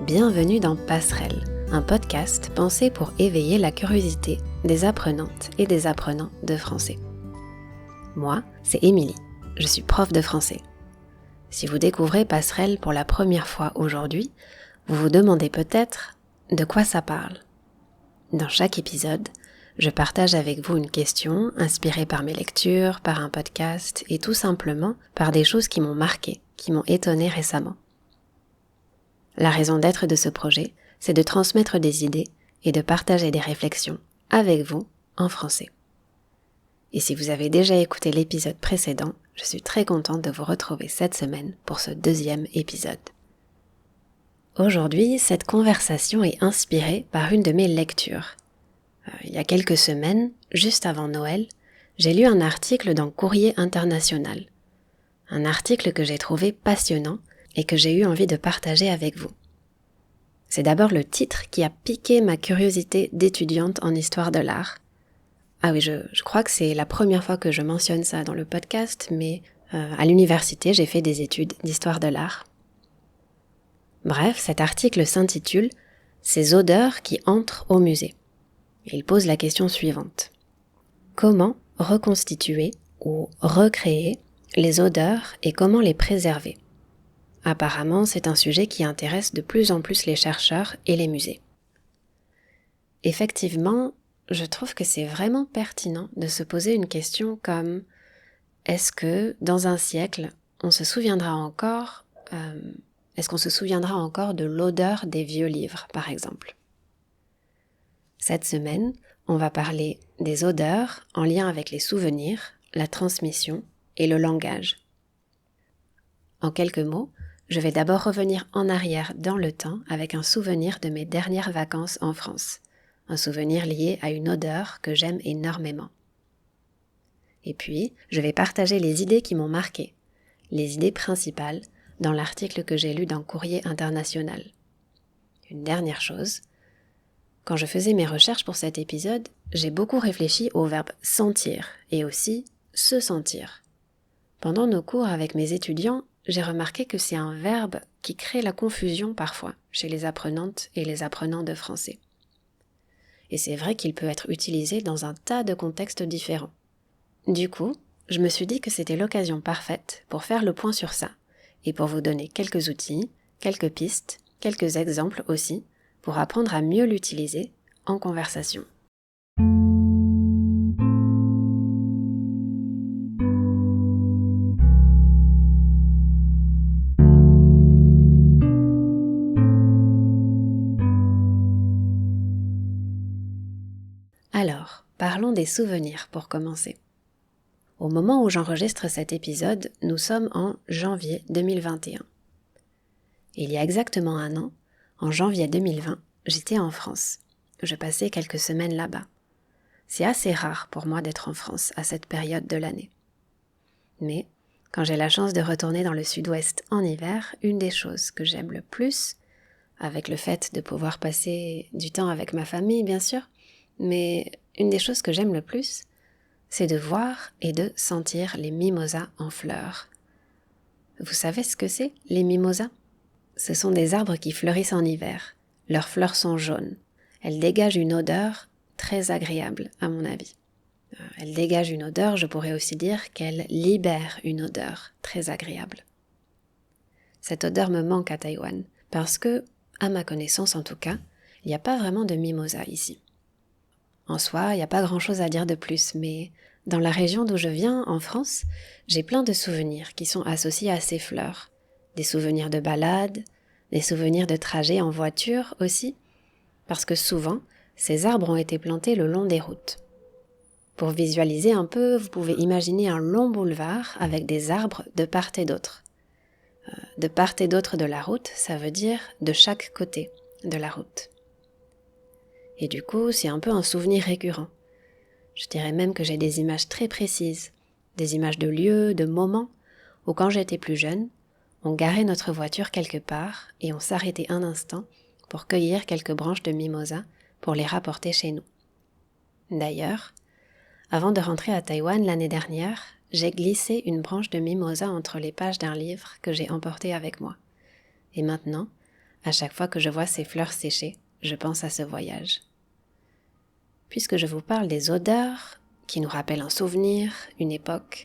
Bienvenue dans Passerelle, un podcast pensé pour éveiller la curiosité des apprenantes et des apprenants de français. Moi, c'est Émilie, je suis prof de français. Si vous découvrez Passerelle pour la première fois aujourd'hui, vous vous demandez peut-être de quoi ça parle. Dans chaque épisode, je partage avec vous une question inspirée par mes lectures, par un podcast et tout simplement par des choses qui m'ont marqué, qui m'ont étonnée récemment. La raison d'être de ce projet, c'est de transmettre des idées et de partager des réflexions avec vous en français. Et si vous avez déjà écouté l'épisode précédent, je suis très contente de vous retrouver cette semaine pour ce deuxième épisode. Aujourd'hui, cette conversation est inspirée par une de mes lectures. Il y a quelques semaines, juste avant Noël, j'ai lu un article dans Courrier International. Un article que j'ai trouvé passionnant et que j'ai eu envie de partager avec vous. C'est d'abord le titre qui a piqué ma curiosité d'étudiante en histoire de l'art. Ah oui, je crois que c'est la première fois que je mentionne ça dans le podcast, mais à l'université, j'ai fait des études d'histoire de l'art. Bref, cet article s'intitule « Ces odeurs qui entrent au musée ». Il pose la question suivante. Comment reconstituer ou recréer les odeurs et comment les préserver ? Apparemment, c'est un sujet qui intéresse de plus en plus les chercheurs et les musées. Effectivement, je trouve que c'est vraiment pertinent de se poser une question comme « Est-ce que, dans un siècle, on se souviendra encore de l'odeur des vieux livres, par exemple ?» Cette semaine, on va parler des odeurs en lien avec les souvenirs, la transmission et le langage. En quelques mots, je vais d'abord revenir en arrière dans le temps avec un souvenir de mes dernières vacances en France, un souvenir lié à une odeur que j'aime énormément. Et puis, je vais partager les idées qui m'ont marqué, les idées principales dans l'article que j'ai lu dans Courrier International. Une dernière chose, quand je faisais mes recherches pour cet épisode, j'ai beaucoup réfléchi au verbe sentir et aussi se sentir. Pendant nos cours avec mes étudiants, j'ai remarqué que c'est un verbe qui crée la confusion parfois chez les apprenantes et les apprenants de français. Et c'est vrai qu'il peut être utilisé dans un tas de contextes différents. Du coup, je me suis dit que c'était l'occasion parfaite pour faire le point sur ça et pour vous donner quelques outils, quelques pistes, quelques exemples aussi pour apprendre à mieux l'utiliser en conversation. Alors, parlons des souvenirs pour commencer. Au moment où j'enregistre cet épisode, nous sommes en janvier 2021. Il y a exactement un an, en janvier 2020, j'étais en France. Je passais quelques semaines là-bas. C'est assez rare pour moi d'être en France à cette période de l'année. Mais, quand j'ai la chance de retourner dans le sud-ouest en hiver, une des choses que j'aime le plus, avec le fait de pouvoir passer du temps avec ma famille bien sûr, mais une des choses que j'aime le plus, c'est de voir et de sentir les mimosas en fleurs. Vous savez ce que c'est, les mimosas ? Ce sont des arbres qui fleurissent en hiver. Leurs fleurs sont jaunes. Elles dégagent une odeur très agréable, à mon avis. Elles dégagent une odeur, je pourrais aussi dire qu'elles libèrent une odeur très agréable. Cette odeur me manque à Taïwan, parce que, à ma connaissance en tout cas, il n'y a pas vraiment de mimosas ici. En soi, il n'y a pas grand-chose à dire de plus, mais dans la région d'où je viens, en France, j'ai plein de souvenirs qui sont associés à ces fleurs. Des souvenirs de balades, des souvenirs de trajets en voiture aussi, parce que souvent, ces arbres ont été plantés le long des routes. Pour visualiser un peu, vous pouvez imaginer un long boulevard avec des arbres de part et d'autre. De part et d'autre de la route, ça veut dire de chaque côté de la route. Et du coup, c'est un peu un souvenir récurrent. Je dirais même que j'ai des images très précises, des images de lieux, de moments, où quand j'étais plus jeune, on garait notre voiture quelque part et on s'arrêtait un instant pour cueillir quelques branches de mimosa pour les rapporter chez nous. D'ailleurs, avant de rentrer à Taïwan l'année dernière, j'ai glissé une branche de mimosa entre les pages d'un livre que j'ai emporté avec moi. Et maintenant, À chaque fois que je vois ces fleurs sécher, je pense à ce voyage. Puisque je vous parle des odeurs qui nous rappellent un souvenir, une époque,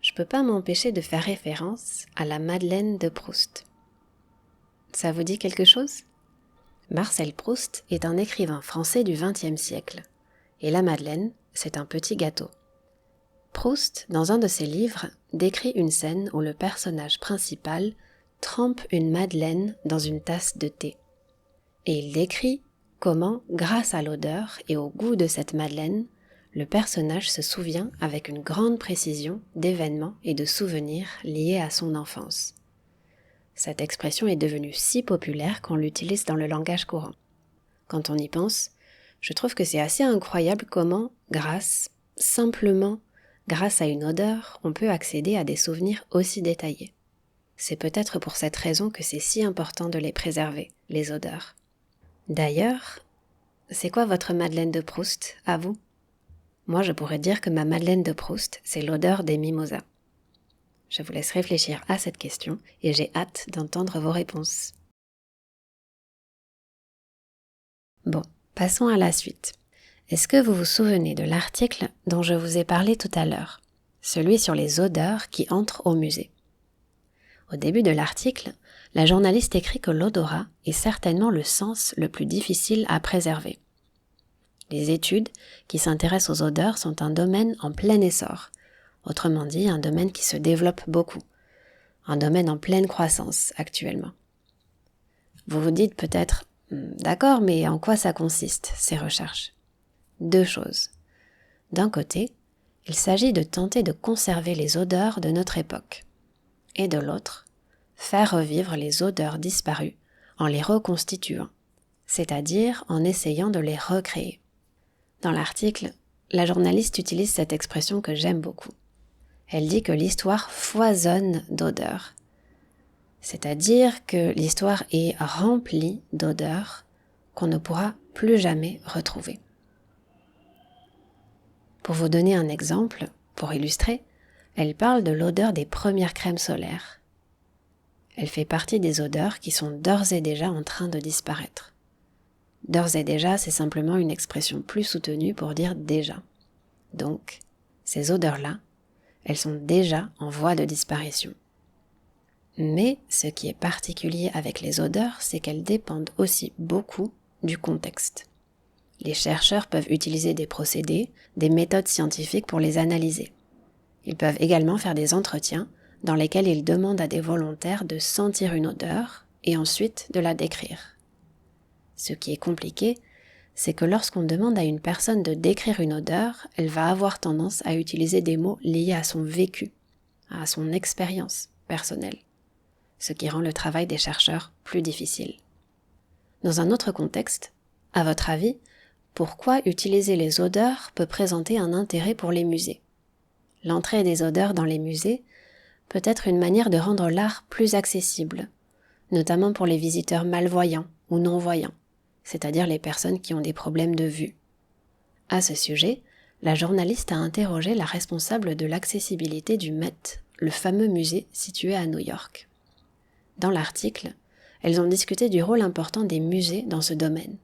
je peux pas m'empêcher de faire référence à la Madeleine de Proust. Ça vous dit quelque chose ? Marcel Proust est un écrivain français du XXe siècle, et la Madeleine, c'est un petit gâteau. Proust, dans un de ses livres, décrit une scène où le personnage principal trempe une madeleine dans une tasse de thé. Et il décrit comment, grâce à l'odeur et au goût de cette madeleine, le personnage se souvient avec une grande précision d'événements et de souvenirs liés à son enfance. Cette expression est devenue si populaire qu'on l'utilise dans le langage courant. Quand on y pense, je trouve que c'est assez incroyable comment, simplement grâce à une odeur, on peut accéder à des souvenirs aussi détaillés. C'est peut-être pour cette raison que c'est si important de les préserver, les odeurs. D'ailleurs, c'est quoi votre Madeleine de Proust, à vous ? Moi, je pourrais dire que ma Madeleine de Proust, c'est l'odeur des mimosas. Je vous laisse réfléchir à cette question et j'ai hâte d'entendre vos réponses. Bon, passons à la suite. Est-ce que vous vous souvenez de l'article dont je vous ai parlé tout à l'heure, celui sur les odeurs qui entrent au musée ? Au début de l'article, la journaliste écrit que l'odorat est certainement le sens le plus difficile à préserver. Les études qui s'intéressent aux odeurs sont un domaine en plein essor, autrement dit un domaine qui se développe beaucoup, un domaine en pleine croissance actuellement. Vous vous dites peut-être « D'accord, mais en quoi ça consiste, ces recherches ?» Deux choses. D'un côté, il s'agit de tenter de conserver les odeurs de notre époque. Et de l'autre, faire revivre les odeurs disparues en les reconstituant, c'est-à-dire en essayant de les recréer. Dans l'article, la journaliste utilise cette expression que j'aime beaucoup. Elle dit que l'histoire foisonne d'odeurs, c'est-à-dire que l'histoire est remplie d'odeurs qu'on ne pourra plus jamais retrouver. Pour vous donner un exemple, pour illustrer, elle parle de l'odeur des premières crèmes solaires. Elle fait partie des odeurs qui sont d'ores et déjà en train de disparaître. D'ores et déjà, c'est simplement une expression plus soutenue pour dire déjà. Donc, ces odeurs-là, elles sont déjà en voie de disparition. Mais ce qui est particulier avec les odeurs, c'est qu'elles dépendent aussi beaucoup du contexte. Les chercheurs peuvent utiliser des procédés, des méthodes scientifiques pour les analyser. Ils peuvent également faire des entretiens dans lesquels ils demandent à des volontaires de sentir une odeur et ensuite de la décrire. Ce qui est compliqué, c'est que lorsqu'on demande à une personne de décrire une odeur, elle va avoir tendance à utiliser des mots liés à son vécu, à son expérience personnelle, ce qui rend le travail des chercheurs plus difficile. Dans un autre contexte, à votre avis, pourquoi utiliser les odeurs peut présenter un intérêt pour les musées ? L'entrée des odeurs dans les musées peut être une manière de rendre l'art plus accessible, notamment pour les visiteurs malvoyants ou non-voyants, c'est-à-dire les personnes qui ont des problèmes de vue. À ce sujet, la journaliste a interrogé la responsable de l'accessibilité du Met, le fameux musée situé à New York. Dans l'article, elles ont discuté du rôle important des musées dans ce domaine,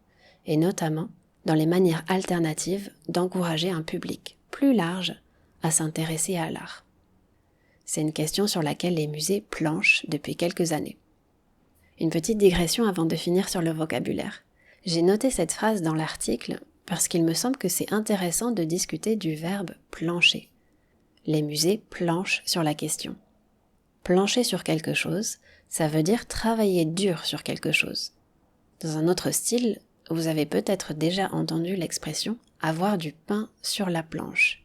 et notamment dans les manières alternatives d'encourager un public plus large à s'intéresser à l'art. C'est une question sur laquelle les musées planchent depuis quelques années. Une petite digression avant de finir sur le vocabulaire. J'ai noté cette phrase dans l'article parce qu'il me semble que c'est intéressant de discuter du verbe plancher. Les musées planchent sur la question. Plancher sur quelque chose, ça veut dire travailler dur sur quelque chose. Dans un autre style, vous avez peut-être déjà entendu l'expression « avoir du pain sur la planche ».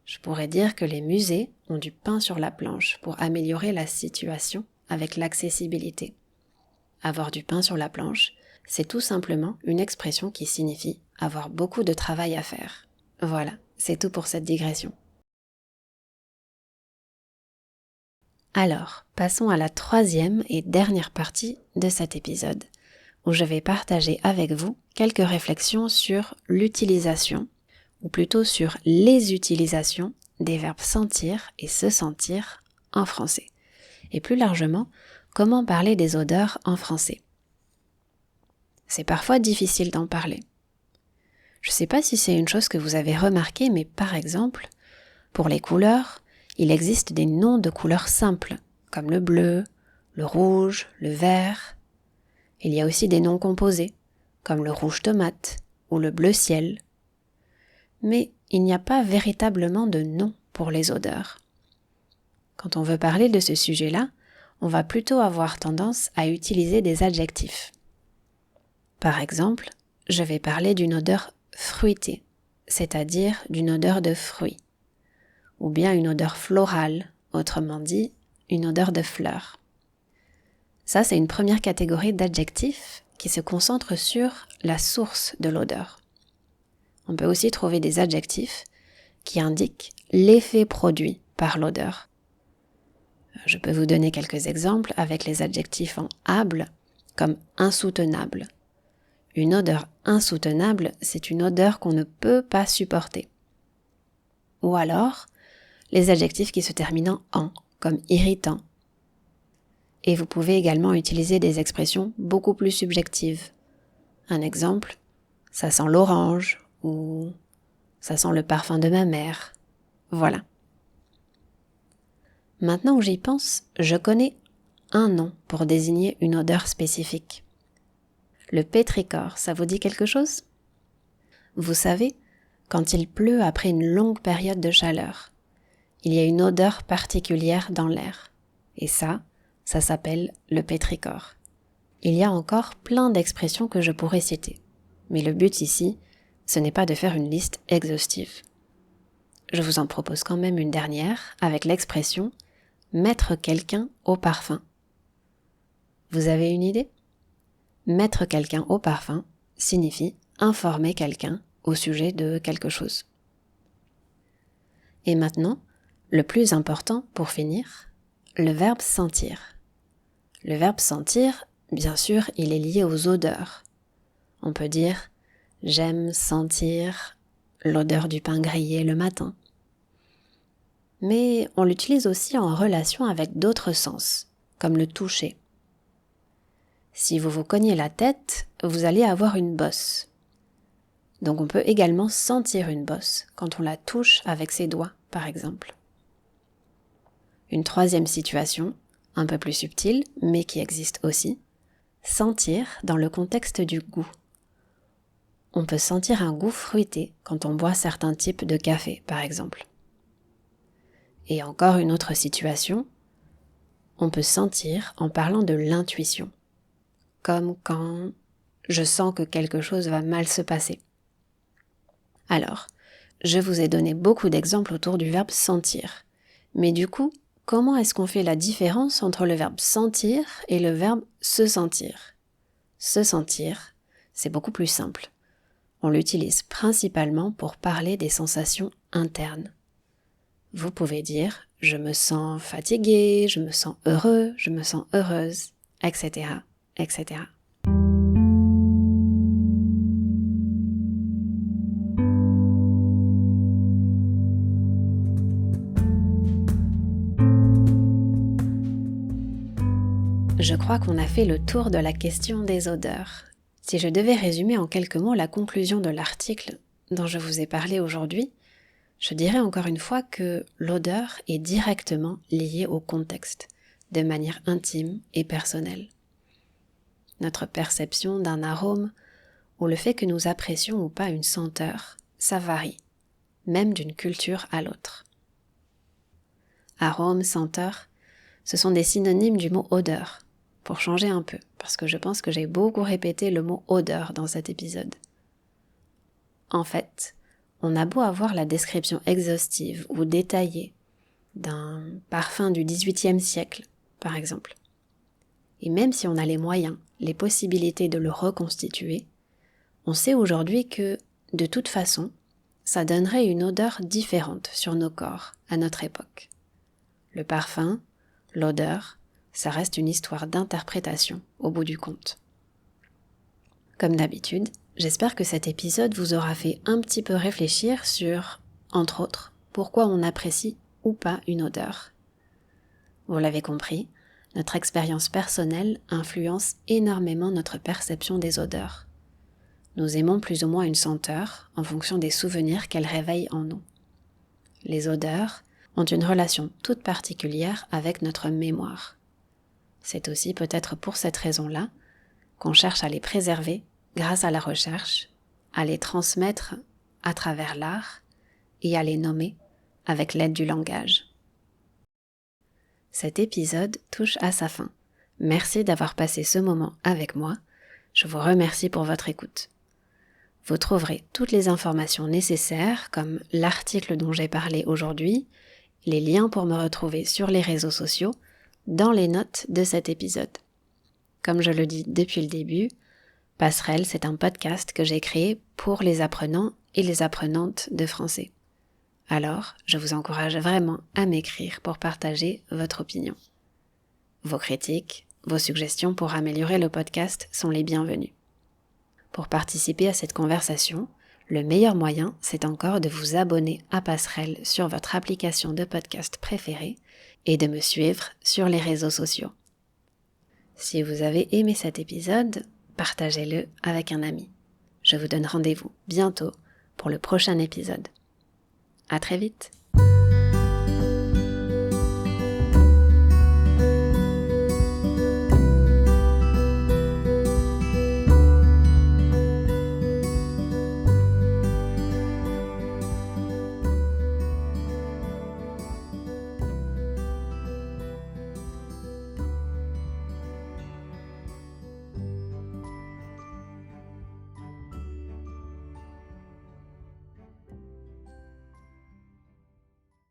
Je pourrais dire que les musées ont du pain sur la planche pour améliorer la situation avec l'accessibilité. Avoir du pain sur la planche, c'est tout simplement une expression qui signifie avoir beaucoup de travail à faire. Voilà, c'est tout pour cette digression. Alors, passons à la troisième et dernière partie de cet épisode, où je vais partager avec vous quelques réflexions sur l'utilisation, ou plutôt sur les utilisations des verbes sentir et se sentir en français. Et plus largement, comment parler des odeurs en français. c'est parfois difficile d'en parler. Je ne sais pas si c'est une chose que vous avez remarqué, mais par exemple, pour les couleurs, il existe des noms de couleurs simples, comme le bleu, le rouge, le vert. Il y a aussi des noms composés, comme le rouge tomate ou le bleu ciel. Mais il n'y a pas véritablement de nom pour les odeurs. Quand on veut parler de ce sujet-là, on va plutôt avoir tendance à utiliser des adjectifs. Par exemple, je vais parler d'une odeur fruitée, c'est-à-dire d'une odeur de fruits, ou bien une odeur florale, autrement dit, une odeur de fleurs. Ça, c'est une première catégorie d'adjectifs qui se concentre sur la source de l'odeur. On peut aussi trouver des adjectifs qui indiquent l'effet produit par l'odeur. Je peux vous donner quelques exemples avec les adjectifs en able, comme insoutenable. Une odeur insoutenable, c'est une odeur qu'on ne peut pas supporter. Ou alors, les adjectifs qui se terminent en, comme irritant. Et vous pouvez également utiliser des expressions beaucoup plus subjectives. Un exemple, ça sent l'orange ou ça sent le parfum de ma mère. Voilà. Maintenant où j'y pense, je connais un nom pour désigner une odeur spécifique. Le pétrichor, ça vous dit quelque chose ? Vous savez, quand il pleut après une longue période de chaleur, il y a une odeur particulière dans l'air. Et ça s'appelle le pétrichor. Il y a encore plein d'expressions que je pourrais citer. Mais le but ici, ce n'est pas de faire une liste exhaustive. Je vous en propose quand même une dernière avec l'expression « mettre quelqu'un au parfum ». Vous avez une idée ? Mettre quelqu'un au parfum signifie informer quelqu'un au sujet de quelque chose. Et maintenant, le plus important pour finir, le verbe sentir. Le verbe sentir, bien sûr, il est lié aux odeurs. On peut dire « j'aime sentir l'odeur du pain grillé le matin ». Mais on l'utilise aussi en relation avec d'autres sens, comme le toucher. Si vous vous cognez la tête, vous allez avoir une bosse. Donc on peut également sentir une bosse quand on la touche avec ses doigts, par exemple. Une troisième situation, un peu plus subtile, mais qui existe aussi, sentir dans le contexte du goût. On peut sentir un goût fruité quand on boit certains types de café, par exemple. Et encore une autre situation, on peut sentir en parlant de l'intuition, comme quand je sens que quelque chose va mal se passer. Alors, je vous ai donné beaucoup d'exemples autour du verbe sentir, mais du coup, comment est-ce qu'on fait la différence entre le verbe sentir et le verbe se sentir ? Se sentir, c'est beaucoup plus simple. On l'utilise principalement pour parler des sensations internes. Vous pouvez dire « je me sens fatigué, je me sens heureux, je me sens heureuse », etc., etc. Je crois qu'on a fait le tour de la question des odeurs. Si je devais résumer en quelques mots la conclusion de l'article dont je vous ai parlé aujourd'hui, je dirais encore une fois que l'odeur est directement liée au contexte, de manière intime et personnelle. Notre perception d'un arôme ou le fait que nous apprécions ou pas une senteur, ça varie, même d'une culture à l'autre. Arôme, senteur, ce sont des synonymes du mot odeur, pour changer un peu, parce que je pense que j'ai beaucoup répété le mot odeur dans cet épisode. En fait, on a beau avoir la description exhaustive ou détaillée d'un parfum du XVIIIe siècle, par exemple. Et même si on a les moyens, les possibilités de le reconstituer, on sait aujourd'hui que, de toute façon, ça donnerait une odeur différente sur nos corps à notre époque. Le parfum, l'odeur, ça reste une histoire d'interprétation au bout du compte. Comme d'habitude, j'espère que cet épisode vous aura fait un petit peu réfléchir sur, entre autres, pourquoi on apprécie ou pas une odeur. Vous l'avez compris, notre expérience personnelle influence énormément notre perception des odeurs. Nous aimons plus ou moins une senteur en fonction des souvenirs qu'elle réveille en nous. Les odeurs ont une relation toute particulière avec notre mémoire. C'est aussi peut-être pour cette raison-là qu'on cherche à les préserver grâce à la recherche, à les transmettre à travers l'art et à les nommer avec l'aide du langage. Cet épisode touche à sa fin. Merci d'avoir passé ce moment avec moi. Je vous remercie pour votre écoute. Vous trouverez toutes les informations nécessaires, comme l'article dont j'ai parlé aujourd'hui, les liens pour me retrouver sur les réseaux sociaux, dans les notes de cet épisode. Comme je le dis depuis le début, Passerelle, c'est un podcast que j'ai créé pour les apprenants et les apprenantes de français. Alors, je vous encourage vraiment à m'écrire pour partager votre opinion. Vos critiques, vos suggestions pour améliorer le podcast sont les bienvenues. Pour participer à cette conversation, le meilleur moyen, c'est encore de vous abonner à Passerelle sur votre application de podcast préférée et de me suivre sur les réseaux sociaux. Si vous avez aimé cet épisode, partagez-le avec un ami. Je vous donne rendez-vous bientôt pour le prochain épisode. À très vite!